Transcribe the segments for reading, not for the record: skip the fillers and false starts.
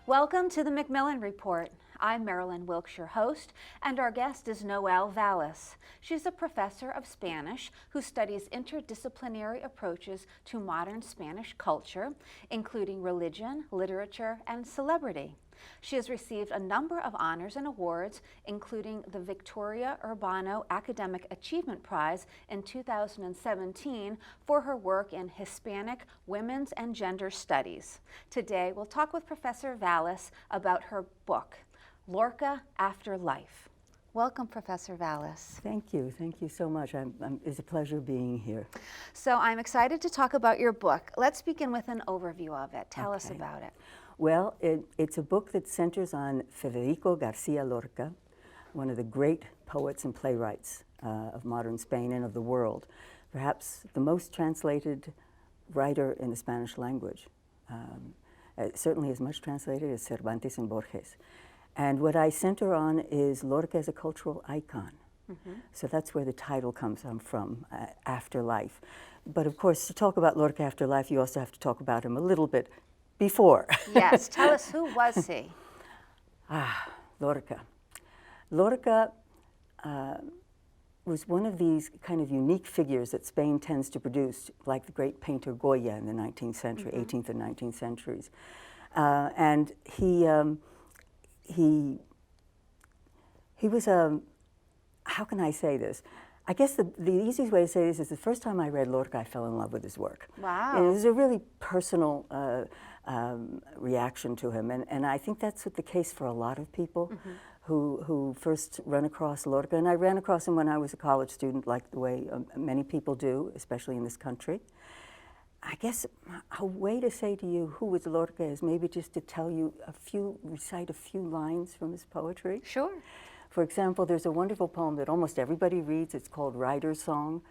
Welcome to the Macmillan Report. I'm Marilyn Wilkes, your host, and our guest is Noël Valis. She's a professor of Spanish who studies interdisciplinary approaches to modern Spanish culture, including religion, literature, and celebrity. She has received a number of honors and awards, including the Victoria Urbano Academic Achievement Prize in 2017 for her work in Hispanic, women's, and gender studies. Today, we'll talk with Professor Valis about her book, Lorca After Life. Welcome, Professor Valis. Thank you so much. It's a pleasure being here. So I'm excited to talk about your book. Let's begin with an overview of it. Tell us about it. Well, it's a book that centers on Federico Garcia Lorca, one of the great poets and playwrights of modern Spain and of the world, perhaps the most translated writer in the Spanish language, certainly as much translated as Cervantes and Borges. And what I center on is Lorca as a cultural icon. So that's where the title comes from, After Life. But of course, to talk about Lorca After Life, you also have to talk about him a little bit before. Yes, tell us, who was he? Lorca. Lorca was one of these kind of unique figures that Spain tends to produce, like the great painter Goya in the 19th century, 18th and 19th centuries. And he was how can I say this? I guess the easiest way to say this is the first time I read Lorca, I fell in love with his work. Wow. And it was a really personal reaction to him. And I think that's the case for a lot of people who first run across Lorca. And I ran across him when I was a college student, like the way many people do, especially in this country. I guess a way to say to you who was Lorca is maybe just to tell you recite a few lines from his poetry. Sure. For example, there's a wonderful poem that almost everybody reads. It's called Rider's Song.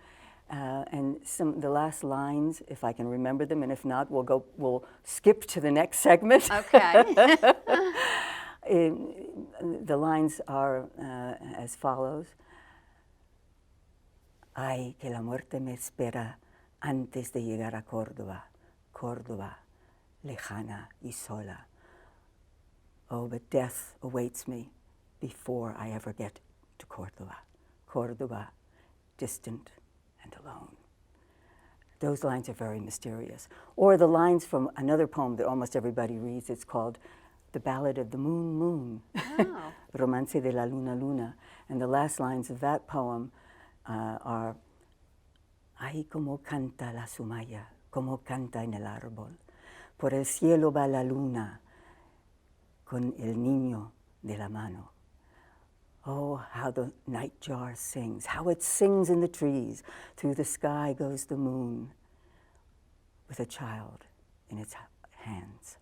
And the last lines, if I can remember them, and if not, we'll skip to the next segment. Okay. The lines are as follows. Ay, que la muerte me espera antes de llegar a Córdoba, Córdoba, lejana y sola. Oh, but death awaits me before I ever get to Córdoba, Córdoba, distant and alone. Those lines are very mysterious. Or the lines from another poem that almost everybody reads. It's called The Ballad of the Moon, Moon, Oh. Romance de la Luna, Luna. And the last lines of that poem are, Ay, como canta la sumaya, como canta en el árbol. Por el cielo va la luna, con el niño de la mano. Oh, how the nightjar sings, how it sings in the trees. Through the sky goes the moon with a child in its hands.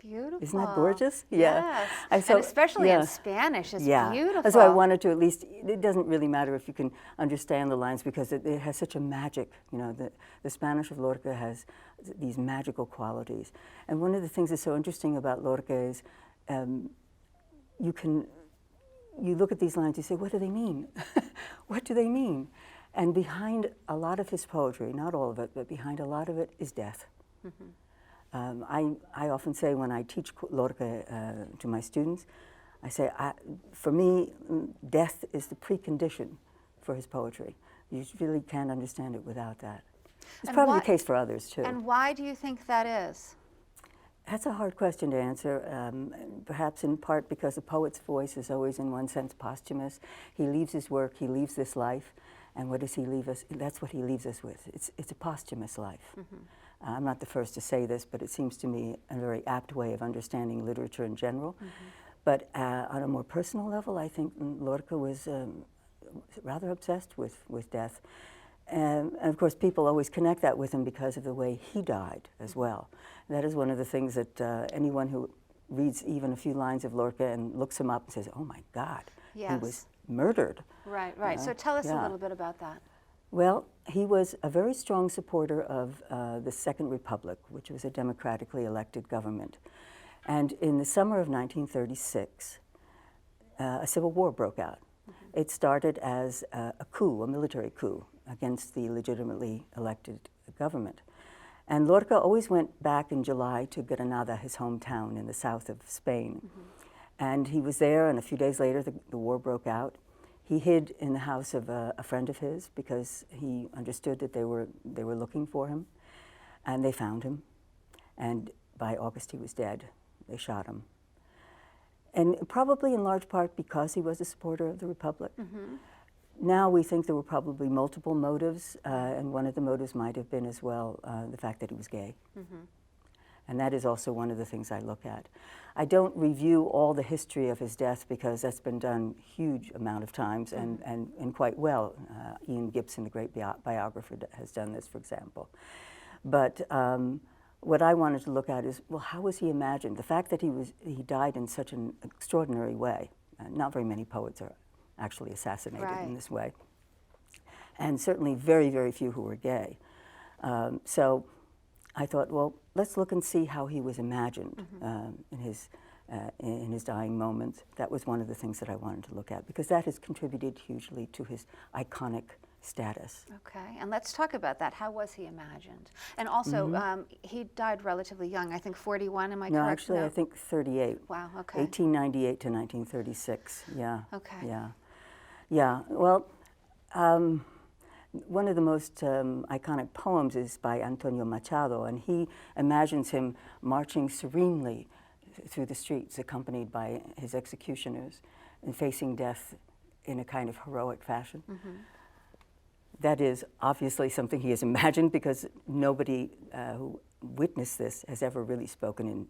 Beautiful. Isn't that gorgeous? Yes. And especially in Spanish, it's beautiful. That's why I wanted to at least, it doesn't really matter if you can understand the lines because it has such a magic, the Spanish of Lorca has these magical qualities. And one of the things that's so interesting about Lorca is you look at these lines, you say, what do they mean? What do they mean? And behind a lot of his poetry, not all of it, but behind a lot of it is death. I often say when I teach Lorca to my students, I say, for me, death is the precondition for his poetry. You really can't understand it without that. It's probably the case for others, too. And why do you think that is? That's a hard question to answer, perhaps in part because a poet's voice is always, in one sense, posthumous. He leaves his work, he leaves this life, and what does he leave us? That's what he leaves us with. It's a posthumous life. I'm not the first to say this, but it seems to me a very apt way of understanding literature in general. But on a more personal level, I think Lorca was rather obsessed with death. And of course, people always connect that with him because of the way he died as well. That is one of the things that anyone who reads even a few lines of Lorca and looks him up and says, oh my God, he was murdered. Right, right. So tell us a little bit about that. Well, he was a very strong supporter of the Second Republic, which was a democratically elected government. And in the summer of 1936, a civil war broke out. It started as a coup, a military coup, against the legitimately elected government. And Lorca always went back in July to Granada, his hometown in the south of Spain. And he was there, and a few days later the war broke out. He hid in the house of a friend of his because he understood that they were looking for him, and they found him. And by August he was dead. They shot him. And probably in large part because he was a supporter of the Republic. Now we think there were probably multiple motives, and one of the motives might have been as well the fact that he was gay. And that is also one of the things I look at. I don't review all the history of his death because that's been done huge amount of times and quite well. Ian Gibson, the great biographer, has done this, for example. But what I wanted to look at is, well, how was he imagined? The fact that he died in such an extraordinary way. Not very many poets are actually assassinated in this way. And certainly very, very few who were gay. So I thought, well, let's look and see how he was imagined in his dying moments. That was one of the things that I wanted to look at, because that has contributed hugely to his iconic status. Okay, and let's talk about that. How was he imagined? And also, he died relatively young, I think 41, am I correct? No, actually, I think 38. Wow, okay. 1898 to 1936, yeah. Okay. Yeah, well, one of the most iconic poems is by Antonio Machado, and he imagines him marching serenely through the streets, accompanied by his executioners, and facing death in a kind of heroic fashion. That is obviously something he has imagined, because nobody who witnessed this has ever really spoken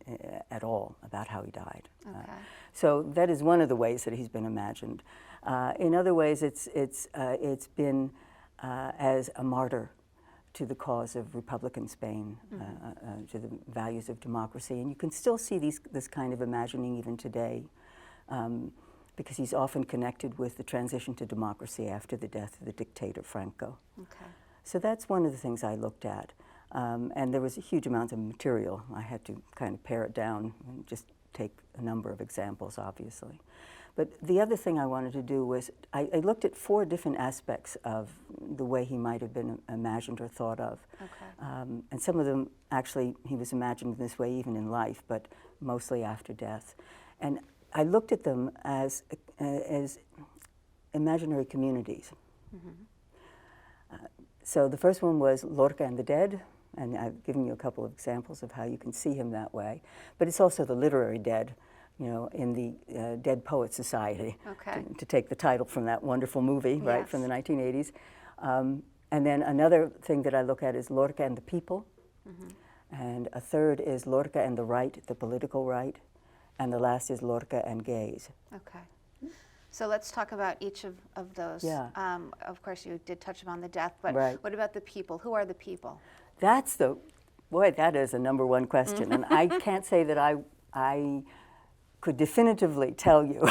at all about how he died. Okay. So that is one of the ways that he's been imagined. In other ways, it's been as a martyr to the cause of Republican Spain, to the values of democracy. And you can still see this kind of imagining even today, because he's often connected with the transition to democracy after the death of the dictator Franco. Okay. So that's one of the things I looked at. And there was a huge amount of material. I had to kind of pare it down and just take a number of examples, obviously. But the other thing I wanted to do was, I looked at 4 different aspects of the way he might have been imagined or thought of. Okay. And some of them, actually, he was imagined in this way even in life, but mostly after death. And I looked at them as imaginary communities. So the first one was Lorca and the dead, and I've given you a couple of examples of how you can see him that way. But it's also the literary dead, you know, in the Dead Poets Society, Okay. to take the title from that wonderful movie, right, Yes. from the 1980s. And then another thing that I look at is Lorca and the people. And a third is Lorca and the right, the political right. And the last is Lorca and gays. Okay. So let's talk about each of those. Yeah. Of course, you did touch upon the death, but Right. what about the people? Who are the people? That's boy, that is a number one question. And I can't say that I could definitively tell you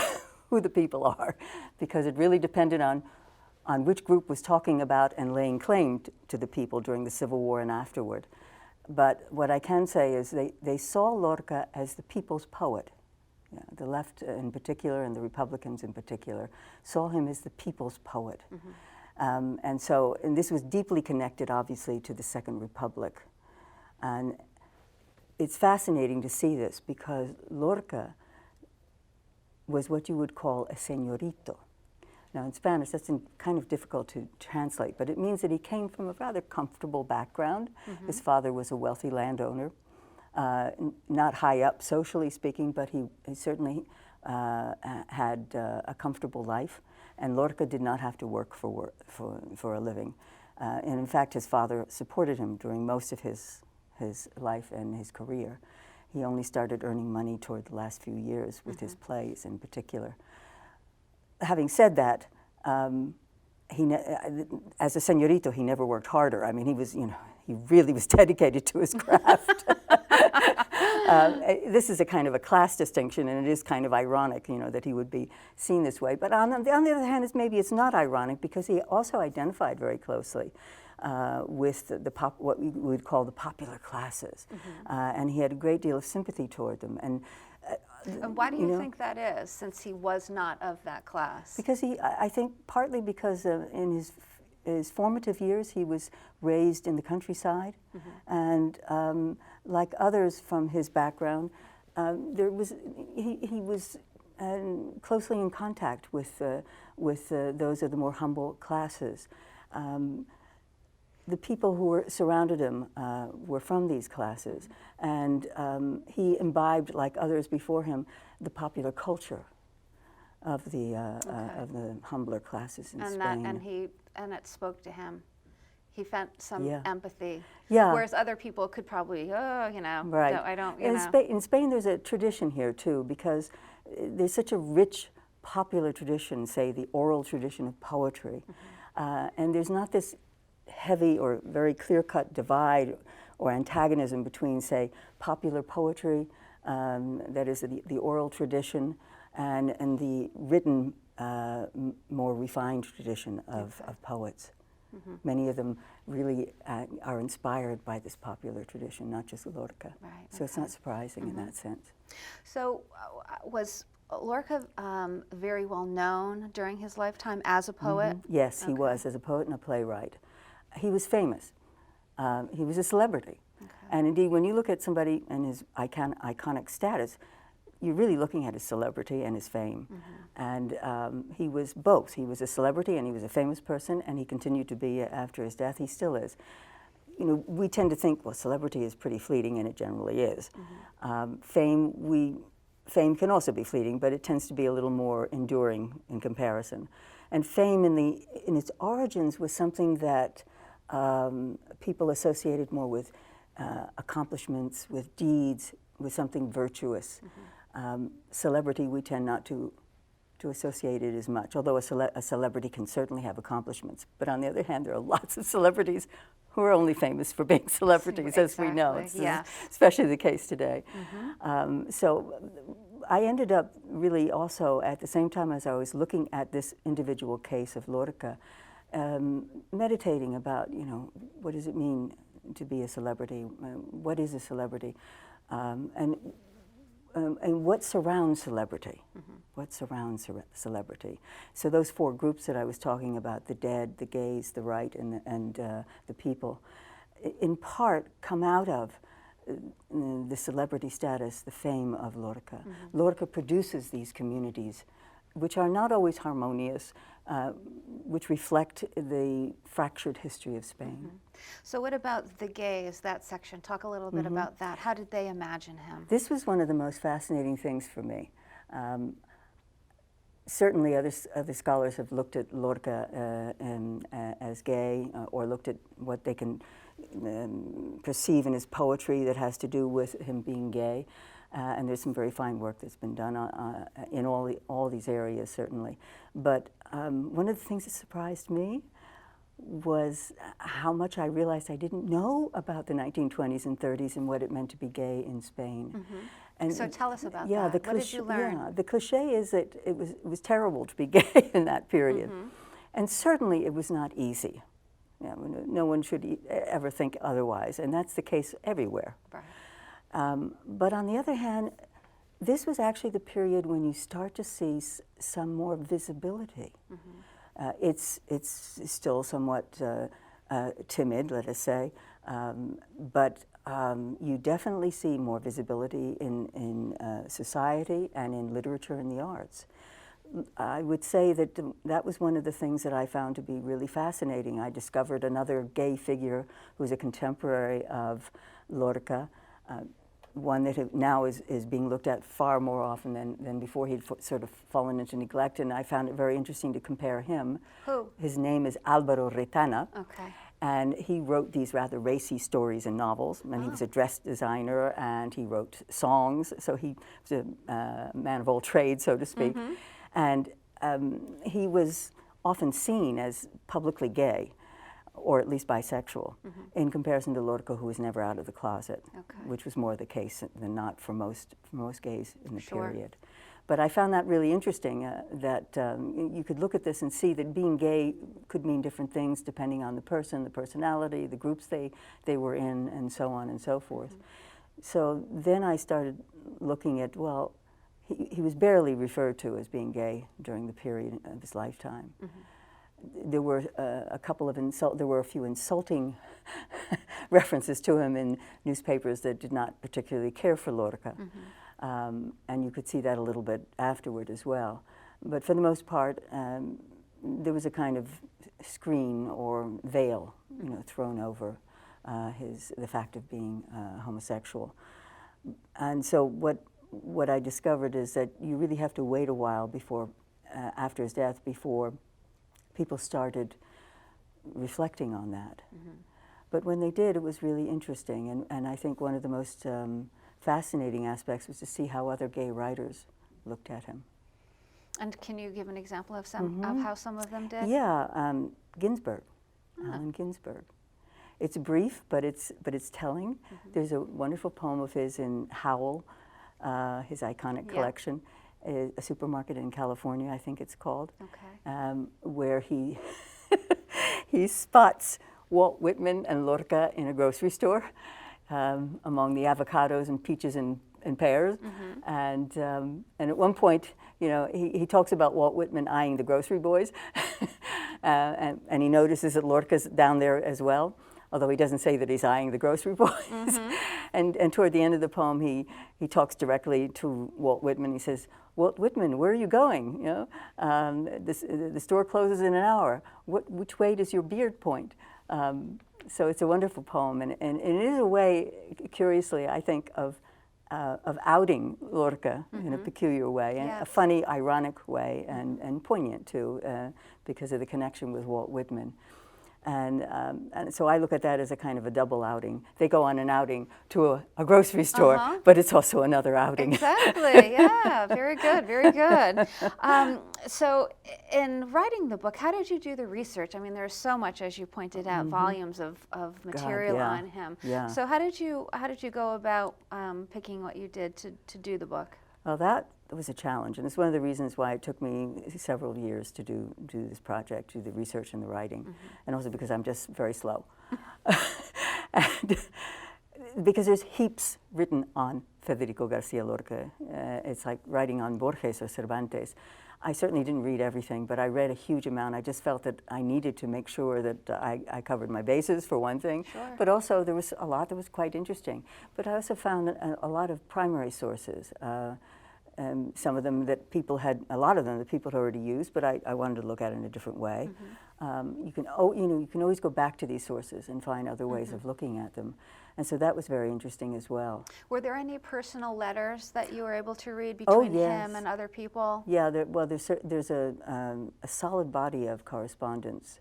who the people are, because it really depended on which group was talking about and laying claim to the people during the Civil War and afterward. But what I can say is they saw Lorca as the people's poet. Yeah, the left in particular and the Republicans in particular saw him as the people's poet. And this was deeply connected, obviously, to the Second Republic. And it's fascinating to see this, because Lorca was what you would call a señorito. Now, in Spanish, that's kind of difficult to translate, but it means that he came from a rather comfortable background. His father was a wealthy landowner, not high up socially speaking, but he certainly had a comfortable life. And Lorca did not have to work for a living. And in fact, his father supported him during most of his life and his career. He only started earning money toward the last few years with his plays in particular. Having said that, as a señorito, he never worked harder. I mean, he really was dedicated to his craft. This is a kind of a class distinction, and it is kind of ironic, that he would be seen this way. But on the other hand, maybe it's not ironic, because he also identified very closely with what we would call the popular classes, and he had a great deal of sympathy toward them. And why do you think that is, since he was not of that class? Because I think partly because in his formative years, he was raised in the countryside, and like others from his background, he was closely in contact with those of the more humble classes. The people who surrounded him were from these classes, and he imbibed, like others before him, the popular culture of the humbler classes in Spain. And it spoke to him. He felt some empathy. Yeah. Whereas other people could probably, Right. I don't, In Spain, there's a tradition here too, because there's such a rich popular tradition, say the oral tradition of poetry, and there's not this heavy or very clear-cut divide or antagonism between, say, popular poetry, that is the oral tradition, and the written, more refined tradition of poets. Many of them really are inspired by this popular tradition, not just Lorca. Right, so it's not surprising in that sense. So was Lorca very well known during his lifetime as a poet? Yes, he was, as a poet and a playwright. He was famous. He was a celebrity. And indeed, when you look at somebody and his iconic status, you're really looking at his celebrity and his fame. And he was both. He was a celebrity and he was a famous person, and he continued to be after his death. He still is. You know, we tend to think, well, celebrity is pretty fleeting, and it generally is. Fame can also be fleeting, but it tends to be a little more enduring in comparison. And fame in its origins was something that people associated more with accomplishments, with deeds, with something virtuous. Celebrity, we tend not to associate it as much, although a celebrity can certainly have accomplishments. But on the other hand, there are lots of celebrities who are only famous for being celebrities, as we know. It's especially the case today. So I ended up really also, at the same time as I was looking at this individual case of Lorca, meditating about, what does it mean to be a celebrity? What is a celebrity? And what surrounds celebrity? What surrounds celebrity? So those four groups that I was talking about, the dead, the gays, the right, and the people, in part come out of the celebrity status, the fame of Lorca. Lorca produces these communities which are not always harmonious, which reflect the fractured history of Spain. So what about the gays, that section? Talk a little bit about that. How did they imagine him? This was one of the most fascinating things for me. Certainly other scholars have looked at Lorca as gay, or looked at what they can perceive in his poetry that has to do with him being gay. And there's some very fine work that's been done in all these areas, certainly. But one of the things that surprised me was how much I realized I didn't know about the 1920s and 30s and what it meant to be gay in Spain. And so tell us about that. What did you learn? Yeah, the cliche is that it was terrible to be gay in that period. And certainly it was not easy. No one should ever think otherwise, and that's the case everywhere. Right. But on the other hand, this was actually the period when you start to see some more visibility. It's still somewhat timid, let us say, but you definitely see more visibility in society and in literature and the arts. I would say that that was one of the things that I found to be really fascinating. I discovered another gay figure who was a contemporary of Lorca, one that now is being looked at far more often than before. He'd sort of fallen into neglect, and I found it very interesting to compare him. Who? His name is Álvaro Retana. Okay. And he wrote these rather racy stories and novels, and he was a dress designer, and he wrote songs, so he was a man of all trades, so to speak. And he was often seen as publicly gay, or at least bisexual, in comparison to Lorca, who was never out of the closet, which was more the case than not for most gays in the period. But I found that really interesting, that you could look at this and see that being gay could mean different things depending on the person, the personality, the groups they were in, and so on and so forth. So then I started looking at, well, he was barely referred to as being gay during the period of his lifetime. there were there were a few insulting references to him in newspapers that did not particularly care for Lorca. And you could see that a little bit afterward as well. But for the most part, there was a kind of screen or veil, thrown over the fact of being homosexual. And so what I discovered is that you really have to wait a while before, after his death, before people started reflecting on that. But when they did, it was really interesting. And I think one of the most fascinating aspects was to see how other gay writers looked at him. And can you give an example of some of how some of them did? Yeah, Ginsberg, Allen Ginsberg. It's brief, but it's telling. There's a wonderful poem of his in Howl, his iconic collection, a supermarket in California, I think it's called, where he he spots Walt Whitman and Lorca in a grocery store among the avocados and peaches and pears, and at one point, he talks about Walt Whitman eyeing the grocery boys, and he notices that Lorca's down there as well, although he doesn't say that he's eyeing the grocery boys. And toward the end of the poem, he talks directly to Walt Whitman. He says, "Walt Whitman, where are you going? The store closes in an hour. Which way does your beard point?" So it's a wonderful poem, and it is a way, curiously, I think, of outing Lorca in a peculiar way, and a funny, ironic way, and poignant too, because of the connection with Walt Whitman. And so I look at that as a kind of a double outing. They go on an outing to a grocery store, but it's also another outing. Exactly, yeah, very good, very good. So in writing the book, how did you do the research? I mean, there's so much, as you pointed out, volumes of material on him. So how did you go about picking what you did to do the book? Well, that was a challenge, and it's one of the reasons why it took me several years to do this project, do the research and the writing, and also because I'm just very slow. And because there's heaps written on Federico Garcia Lorca. It's like writing on Borges or Cervantes. I certainly didn't read everything, but I read a huge amount. I just felt that I needed to make sure that I covered my bases, for one thing, but also there was a lot that was quite interesting. But I also found a lot of primary sources. Some of them that people had, a lot of them that people had already used, but I wanted to look at it in a different way. You can always go back to these sources and find other ways of looking at them, and so that was very interesting as well. Were there any personal letters that you were able to read between him and other people? Yeah, there's a solid body of correspondence,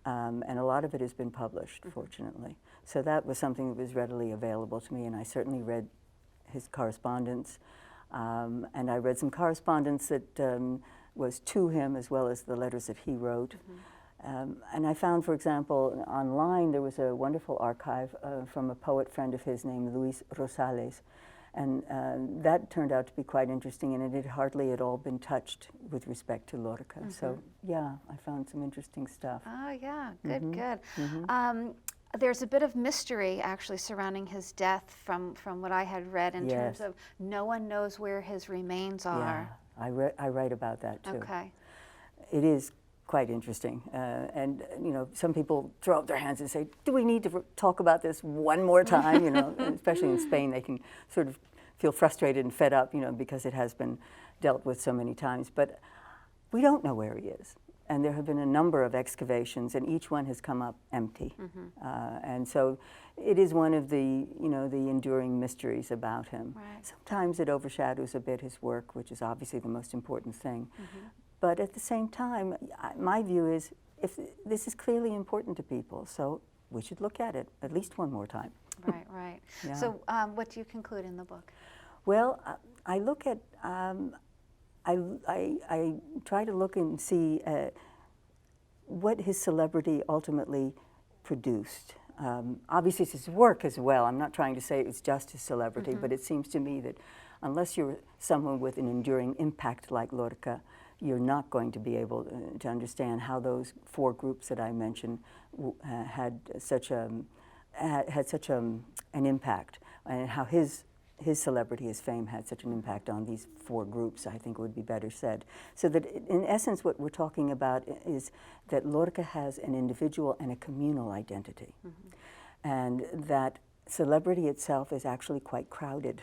and a lot of it has been published, fortunately. So that was something that was readily available to me, and I certainly read his correspondence. And I read some correspondence that was to him, as well as the letters that he wrote. And I found, for example, online there was a wonderful archive from a poet friend of his named Luis Rosales. And that turned out to be quite interesting, and it had hardly at all been touched with respect to Lorca. So, yeah, I found some interesting stuff. Oh, yeah, good, good. There's a bit of mystery actually surrounding his death from what I had read in terms of no one knows where his remains are. Yeah, I write about that too. Okay. It is quite interesting. And some people throw up their hands and say, do we need to talk about this one more time? Especially in Spain, they can sort of feel frustrated and fed up, because it has been dealt with so many times. But we don't know where he is. And there have been a number of excavations, and each one has come up empty. And so it is one of the, the enduring mysteries about him. Right. Sometimes it overshadows a bit his work, which is obviously the most important thing. But at the same time, my view is, if this is clearly important to people, so we should look at it at least one more time. Right, right. Yeah. So what do you conclude in the book? Well, I look at I try to look and see what his celebrity ultimately produced. Obviously, it's his work as well. I'm not trying to say it's just his celebrity, but it seems to me that unless you're someone with an enduring impact like Lorca, you're not going to be able to understand how those four groups that I mentioned had such an impact, and how his his celebrity, his fame had such an impact on these four groups, I think would be better said. So that in essence what we're talking about is that Lorca has an individual and a communal identity. And that celebrity itself is actually quite crowded.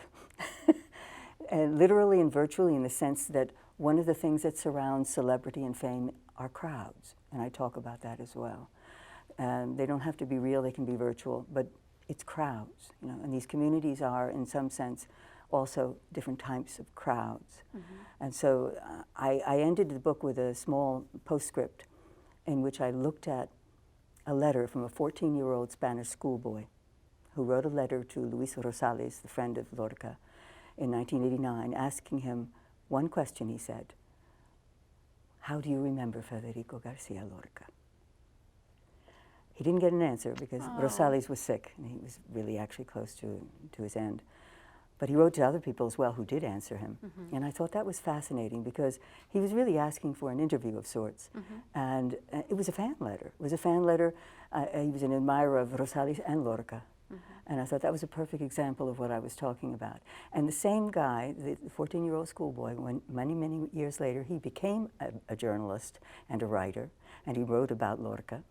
And literally and virtually, in the sense that one of the things that surrounds celebrity and fame are crowds. And I talk about that as well. They don't have to be real, they can be virtual, but it's crowds, you know, and these communities are, in some sense, also different types of crowds. And so I ended the book with a small postscript in which I looked at a letter from a 14-year-old Spanish schoolboy who wrote a letter to Luis Rosales, the friend of Lorca, in 1989, asking him one question. He said, "How do you remember Federico Garcia Lorca?" He didn't get an answer because Rosales was sick and he was really actually close to his end. But he wrote to other people as well who did answer him. And I thought that was fascinating because he was really asking for an interview of sorts. And it was a fan letter. It was a fan letter. He was an admirer of Rosales and Lorca. And I thought that was a perfect example of what I was talking about. And the same guy, the 14-year-old schoolboy, when many, many years later, he became a journalist and a writer, and he wrote about Lorca.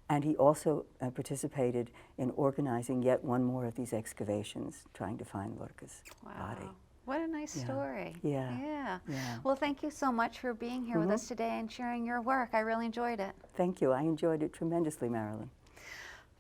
And he also participated in organizing yet one more of these excavations, trying to find Lorca's body. What a nice story. Yeah. Well, thank you so much for being here with us today and sharing your work. I really enjoyed it. Thank you. I enjoyed it tremendously, Marilyn.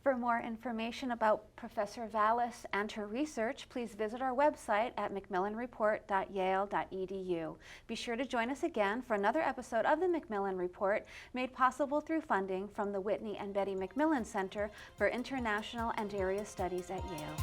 For more information about Professor Valis and her research, please visit our website at macmillanreport.yale.edu. Be sure to join us again for another episode of the Macmillan Report, made possible through funding from the Whitney and Betty Macmillan Center for International and Area Studies at Yale.